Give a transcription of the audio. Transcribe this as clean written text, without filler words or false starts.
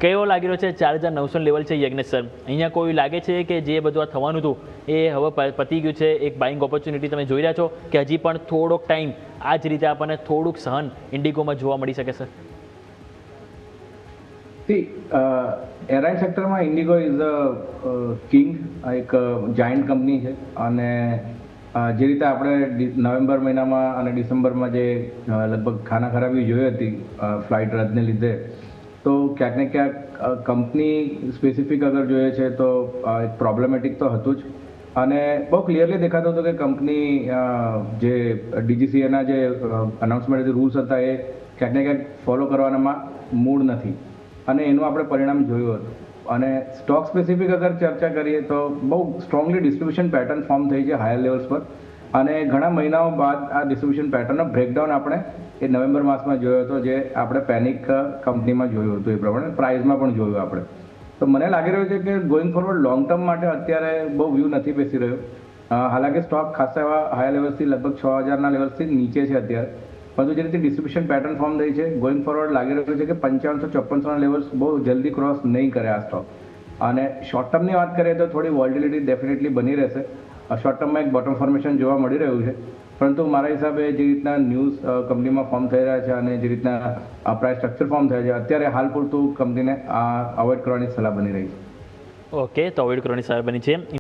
કેવો લાગી રહ્યો છે 4900 લેવલ છે યજ્ઞેશ સર? અહીંયા કોઈ લાગે છે કે જે બધું આ થવાનું હતું એ હવે પતી ગયું છે? એક બાઇંગ ઓપોર્ચ્યુનિટી તમે જોઈ રહ્યા છો કે હજી પણ થોડોક ટાઈમ આ જ રીતે આપણને થોડુંક સહન ઇન્ડિગોમાં જોવા મળી શકે સર? એરલાઇન સેક્ટરમાં ઇન્ડિગો ઇઝ અ કિંગ, એક જાયન્ટ કંપની છે. અને જે રીતે આપણે નવેમ્બર મહિનામાં અને ડિસેમ્બરમાં જે લગભગ ખાના ખરાબી જોઈ હતી ફ્લાઇટ રદને લીધે, તો ક્યાંક ને ક્યાંક કંપની સ્પેસિફિક અગર જોઈએ છે તો એક પ્રોબ્લેમેટિક તો હતું જ. અને બહુ ક્લિયરલી દેખાતું હતું કે કંપની જે ડીજીસીએના જે અનાઉન્સમેન્ટ રૂલ્સ હતા એ ક્યાંક ને ક્યાંક ફોલો કરવાનામાં મૂડ નથી, અને એનું આપણે પરિણામ જોયું હતું. અને સ્ટોક સ્પેસિફિક અગર ચર્ચા કરીએ તો બહુ સ્ટ્રોંગલી ડિસ્ટ્રીબ્યુશન પેટર્ન ફોર્મ થઈ છે હાયર લેવલ્સ પર, અને ઘણા મહિનાઓ બાદ આ ડિસ્ટ્રીબ્યુશન પેટર્નનો બ્રેકડાઉન આપણે એ નવેમ્બર માસમાં જોયો હતો, જે આપણે પેનિક કંપનીમાં જોયું હતું એ પ્રમાણે પ્રાઇઝમાં પણ જોયું આપણે. તો મને લાગી રહ્યું છે કે ગોઈંગ ફોરવર્ડ લોંગ ટર્મ માટે અત્યારે બહુ વ્યૂ નથી બેસી રહ્યો. હાલાકી સ્ટોક ખાસા એવા હાયર લેવલ્સથી લગભગ 6000ના લેવલ્સથી નીચે છે અત્યારે, પરંતુ જે રીતે ડિસ્ટ્રીબ્યુશન પેટર્ન ફોર્મ થઈ છે ગોઈંગ ફોરવર્ડ લાગી રહ્યું છે કે 5500-5400ના લેવલ્સ બહુ જલ્દી ક્રોસ નહીં કરે આ સ્ટોક. અને શોર્ટ ટર્મની વાત કરીએ તો થોડી વોલ્ટિલિટી ડેફિનેટલી બની રહેશે. શોર્ટ ટર્મમાં એક બોટમ ફોર્મેશન જોવા મળી રહ્યું છે, પરંતુ મારા હિસાબે જે રીતના ન્યૂઝ કંપનીમાં ફોર્મ થઈ રહ્યા છે અને જે રીતના પ્રાઇસ સ્ટ્રક્ચર ફોર્મ થયા છે, અત્યારે હાલ પૂરતું કંપનીને અવોઇડ કરવાની સલાહ બની રહી છે. ઓકે, તો અવોઇડ કરવાની સલાહ બની છે.